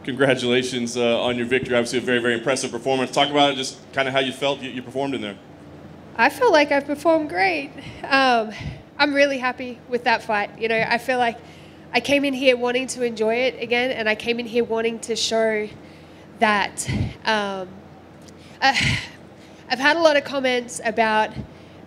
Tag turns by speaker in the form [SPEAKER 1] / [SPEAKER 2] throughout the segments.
[SPEAKER 1] Congratulations on your victory. Obviously a very, very impressive performance. Talk about it, just kind of how you felt you performed in there.
[SPEAKER 2] I feel like I performed great. I'm really happy with that fight. You know, I feel like I came in here wanting to enjoy it again, and I came in here wanting to show that I've had a lot of comments about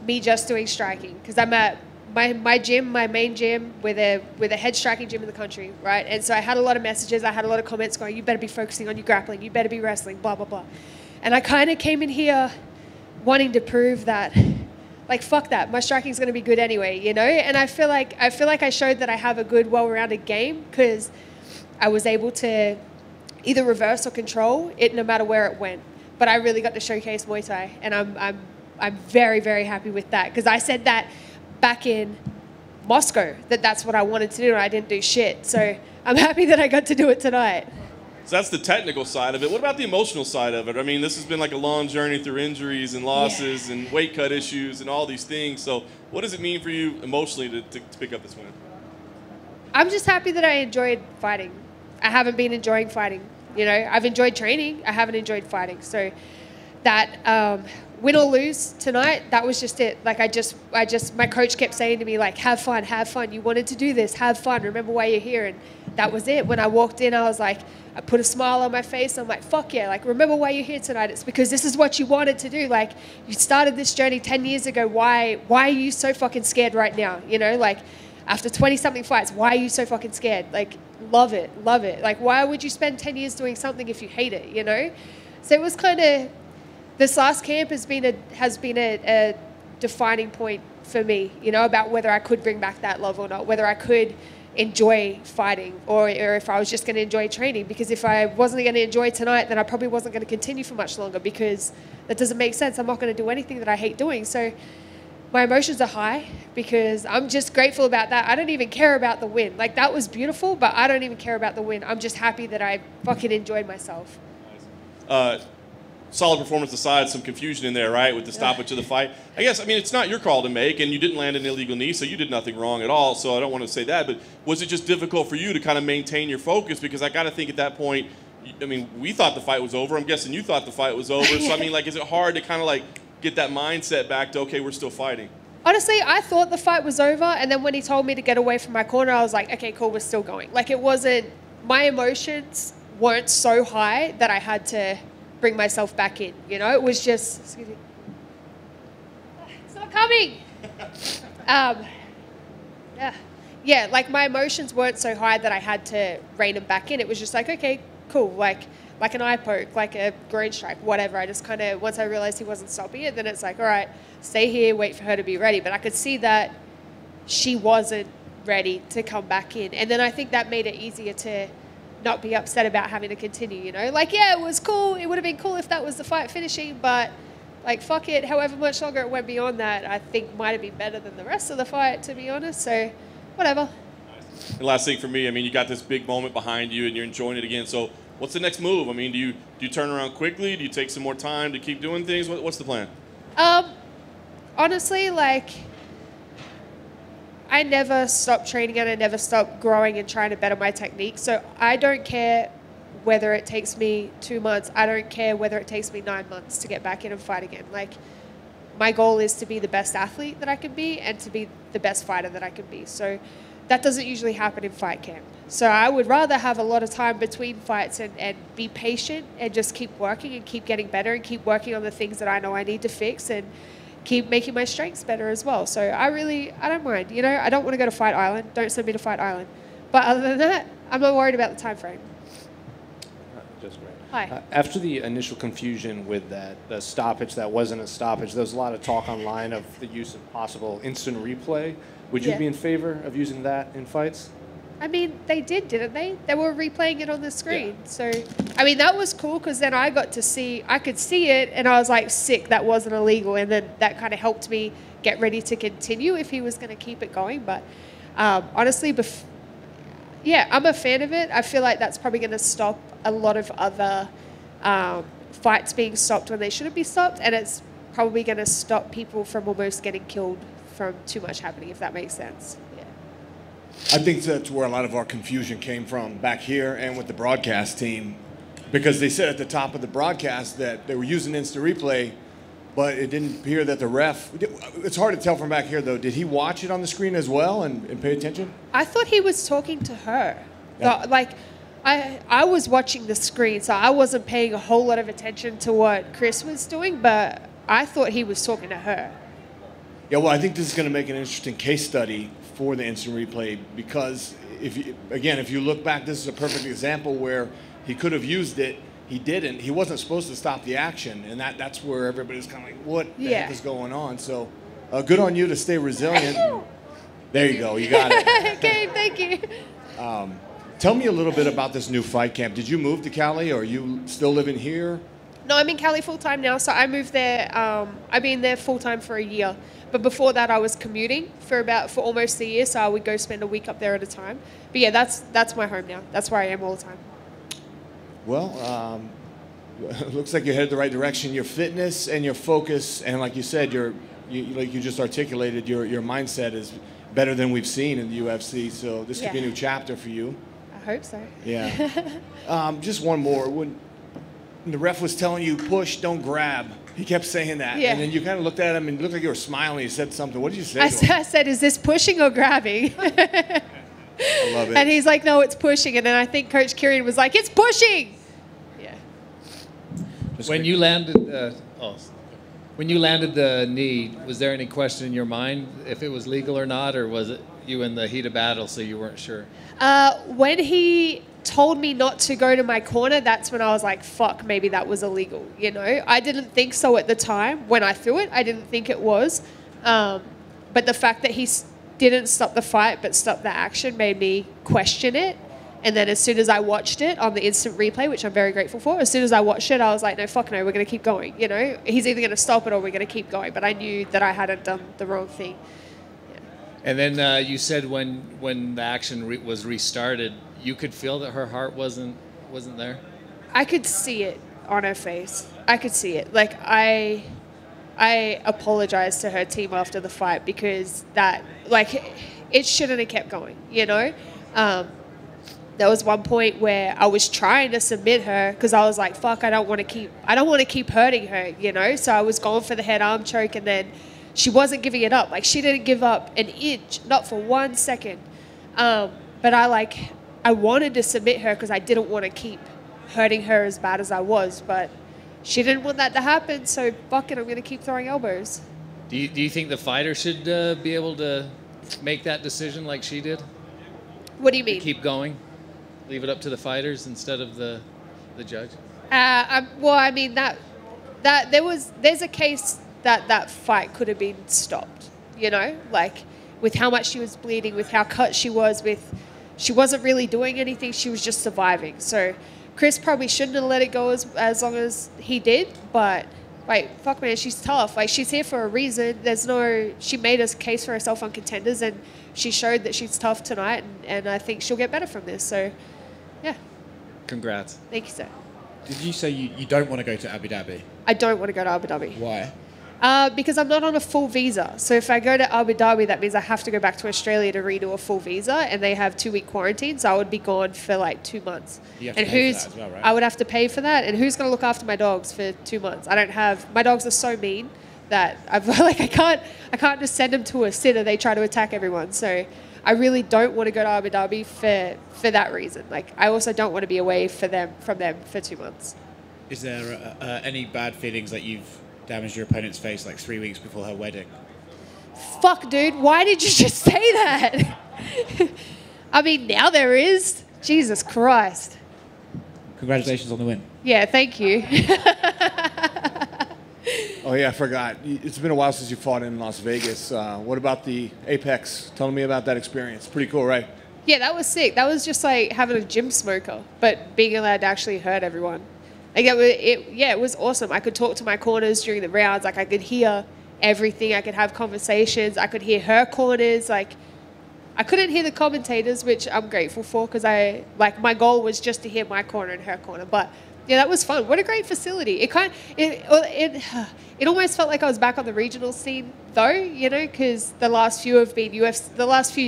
[SPEAKER 2] me just doing striking, because I'm at my gym, my main gym, with a head striking gym in the country, right? And so I had a lot of messages, I had a lot of comments going, you better be focusing on your grappling, you better be wrestling, blah, blah, blah. And I kind of came in here wanting to prove that, like, fuck that, my striking's going to be good anyway, you know? And I feel like I showed that I have a good, well-rounded game, because I was able to either reverse or control it no matter where it went. But I really got to showcase Muay Thai, and I'm very, very happy with that, because I said that back in Moscow, that's what I wanted to do, and I didn't do shit. So I'm happy that I got to do it tonight.
[SPEAKER 1] So that's the technical side of it. What about the emotional side of it? I mean, this has been like a long journey through injuries and losses and weight cut issues and all these things. So what does it mean for you emotionally to pick up this win?
[SPEAKER 2] I'm just happy that I enjoyed fighting. I haven't been enjoying fighting. You know, I've enjoyed training. I haven't enjoyed fighting. So that win or lose tonight, that was just it. Like, my coach kept saying to me, like, have fun, have fun. You wanted to do this, have fun. Remember why you're here. And that was it. When I walked in, I was like, I put a smile on my face. I'm like, fuck yeah. Like, remember why you're here tonight. It's because this is what you wanted to do. Like, you started this journey 10 years ago. Why are you so fucking scared right now? You know, like, after 20-something fights, why are you so fucking scared? Like, love it, love it. Like, why would you spend 10 years doing something if you hate it, you know? So it was kind of, this last camp has been a defining point for me, you know, about whether I could bring back that love or not, whether I could enjoy fighting or if I was just going to enjoy training. Because if I wasn't going to enjoy tonight, then I probably wasn't going to continue for much longer, because that doesn't make sense. I'm not going to do anything that I hate doing. So my emotions are high because I'm just grateful about that. I don't even care about the win. Like, that was beautiful, but I don't even care about the win. I'm just happy that I fucking enjoyed myself.
[SPEAKER 1] Solid performance aside, some confusion in there, right, with the stoppage of the fight. I guess, I mean, it's not your call to make, and you didn't land an illegal knee, so you did nothing wrong at all, so I don't want to say that, but was it just difficult for you to kind of maintain your focus? Because I got to think at that point, I mean, we thought the fight was over. I'm guessing you thought the fight was over. So, I mean, like, is it hard to kind of, like, get that mindset back to, okay, we're still fighting?
[SPEAKER 2] Honestly, I thought the fight was over, and then when he told me to get away from my corner, I was like, okay, cool, we're still going. Like, it wasn't, my emotions weren't so high that I had to bring myself back in, you know? It was just, excuse me, it's not coming. Yeah, like, my emotions weren't so high that I had to rein them back in. It was just like, okay, cool, like an eye poke, like a groin strike, whatever. I just kind of, once I realized he wasn't stopping it, then it's like, all right, stay here, wait for her to be ready. But I could see that she wasn't ready to come back in. And then I think that made it easier to not be upset about having to continue, you know? Like, yeah, it was cool. It would have been cool if that was the fight finishing, but, like, fuck it. However much longer it went beyond that, I think might have been better than the rest of the fight, to be honest. So, whatever.
[SPEAKER 1] And last thing for me, I mean, you got this big moment behind you and you're enjoying it again. So what's the next move? I mean, do you turn around quickly? Do you take some more time to keep doing things? What's the plan?
[SPEAKER 2] Honestly, like, I never stop training and I never stop growing and trying to better my technique. So I don't care whether it takes me 2 months. I don't care whether it takes me 9 months to get back in and fight again. Like, my goal is to be the best athlete that I can be and to be the best fighter that I can be. So that doesn't usually happen in fight camp. So I would rather have a lot of time between fights and be patient and just keep working and keep getting better and keep working on the things that I know I need to fix and keep making my strengths better as well. So I don't mind. You know, I don't want to go to Fight Island. Don't send me to Fight Island. But other than that, I'm not worried about the time frame.
[SPEAKER 3] Just great.
[SPEAKER 2] Hi.
[SPEAKER 3] After the initial confusion with the stoppage that wasn't a stoppage, there was a lot of talk online of the use of possible instant replay. Would you be in favor of using that in fights?
[SPEAKER 2] I mean, they did, didn't they? They were replaying it on the screen. Yeah. So, I mean, that was cool because then I could see it and I was like, sick, that wasn't illegal. And then that kind of helped me get ready to continue if he was going to keep it going. But honestly, yeah, I'm a fan of it. I feel like that's probably going to stop a lot of other fights being stopped when they shouldn't be stopped. And it's probably going to stop people from almost getting killed from too much happening, if that makes sense. Yeah.
[SPEAKER 4] I think that's where a lot of our confusion came from back here and with the broadcast team, because they said at the top of the broadcast that they were using instant replay, but it didn't appear that the ref. It's hard to tell from back here, though. Did he watch it on the screen as well and pay attention?
[SPEAKER 2] I thought he was talking to her.
[SPEAKER 4] Yeah.
[SPEAKER 2] Like, I was watching the screen, so I wasn't paying a whole lot of attention to what Chris was doing, but I thought he was talking to her.
[SPEAKER 4] Yeah, well, I think this is going to make an interesting case study for the instant replay, because if you look back, this is a perfect example where he could have used it. He didn't. He wasn't supposed to stop the action, and that's where everybody's kind of like, what the heck is going on? So good on you to stay resilient. There you go. You got it.
[SPEAKER 2] Okay, thank you.
[SPEAKER 4] Tell me a little bit about this new fight camp. Did you move to Cali, or are you still living here?
[SPEAKER 2] No, I'm in Cali full-time now, so I moved there. I've been there full-time for a year. But before that, I was commuting for almost a year, so I would go spend a week up there at a time. But yeah, that's my home now. That's where I am all the time.
[SPEAKER 4] Well, it looks like you're headed the right direction. Your fitness and your focus, and like you said, like you just articulated, your mindset is better than we've seen in the UFC. So this could be a new chapter for you.
[SPEAKER 2] I hope so.
[SPEAKER 4] Yeah. Just one more. When the ref was telling you push, don't grab, he kept saying that.
[SPEAKER 2] Yeah.
[SPEAKER 4] And then you kind of looked at him and it looked like you were smiling. You said something. What did you say?
[SPEAKER 2] I said, is this pushing or grabbing?
[SPEAKER 4] I love it.
[SPEAKER 2] And he's like, no, it's pushing. And then I think Coach Kieran was like, it's pushing. Yeah.
[SPEAKER 5] When you landed the knee, was there any question in your mind if it was legal or not, or was it you in the heat of battle so you weren't sure?
[SPEAKER 2] When he told me not to go to my corner, that's when I was like, fuck, maybe that was illegal. You know, I didn't think so at the time. When I threw it, I didn't think it was. But the fact that he didn't stop the fight but stopped the action made me question it. And then as soon as I watched it on the instant replay, which I'm very grateful for, as soon as I watched it, I was like, no, fuck no, we're going to keep going. You know, he's either going to stop it or we're going to keep going. But I knew that I hadn't done the wrong thing. Yeah.
[SPEAKER 5] And then you said when the action was restarted, you could feel that her heart wasn't there? I
[SPEAKER 2] could see it on her face. I could see it. Like, I apologized to her team after the fight because it shouldn't have kept going, you know? There was one point where I was trying to submit her because I was like, fuck, I don't want to keep hurting her, you know? So I was going for the head arm choke, and then she wasn't giving it up. Like, she didn't give up an inch, not for 1 second. But I wanted to submit her because I didn't want to keep hurting her as bad as I was, but she didn't want that to happen, so fuck it, I'm going to keep throwing elbows.
[SPEAKER 5] Do you think the fighter should be able to make that decision like she did?
[SPEAKER 2] What do you mean?
[SPEAKER 5] Keep going? Leave it up to the fighters instead of the judge?
[SPEAKER 2] Well, I mean, there's a case that fight could have been stopped, you know? Like, with how much she was bleeding, with how cut she was, she wasn't really doing anything, she was just surviving. So Chris probably shouldn't have let it go as long as he did, but like, fuck man, she's tough. Like, she's here for a reason. She made a case for herself on Contenders, and she showed that she's tough tonight, and I think she'll get better from this. So, yeah.
[SPEAKER 5] Congrats.
[SPEAKER 2] Thank you, sir.
[SPEAKER 6] Did you say you don't want to go to Abu Dhabi?
[SPEAKER 2] I don't want to go to Abu Dhabi.
[SPEAKER 6] Why?
[SPEAKER 2] Because I'm not on a full visa. So if I go to Abu Dhabi, that means I have to go back to Australia to redo a full visa, and they have 2-week quarantine, so I would be gone for like 2 months.
[SPEAKER 6] You have to pay for that as well, right?
[SPEAKER 2] I would have to pay for that, and who's going to look after my dogs for 2 months? My dogs are so mean that I can't just send them to a sitter. They try to attack everyone. So I really don't want to go to Abu Dhabi for that reason. Like, I also don't want to be away from them for 2 months.
[SPEAKER 6] Is there any bad feelings that you've damaged your opponent's face like 3 weeks before her wedding?
[SPEAKER 2] Fuck, dude. Why did you just say that? I mean, now there is. Jesus Christ.
[SPEAKER 6] Congratulations on the win.
[SPEAKER 2] Yeah, thank you.
[SPEAKER 4] Oh, yeah, I forgot. It's been a while since you fought in Las Vegas. What about the Apex? Tell me about that experience. Pretty cool, right?
[SPEAKER 2] Yeah, that was sick. That was just like having a gym smoker, but being allowed to actually hurt everyone. Like, it was awesome. I could talk to my corners during the rounds. Like, I could hear everything. I could have conversations. I could hear her corners. Like, I couldn't hear the commentators, which I'm grateful for, because my goal was just to hear my corner and her corner. But Yeah, that was fun. What a great facility. It almost felt like I was back on the regional scene though, you know, because the last few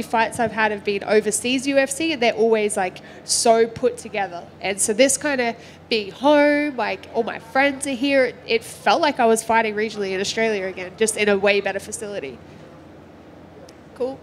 [SPEAKER 2] fights I've had have been overseas UFC, and they're always like so put together. And so this kind of being home, like all my friends are here, it felt like I was fighting regionally in Australia again, just in a way better facility. Cool.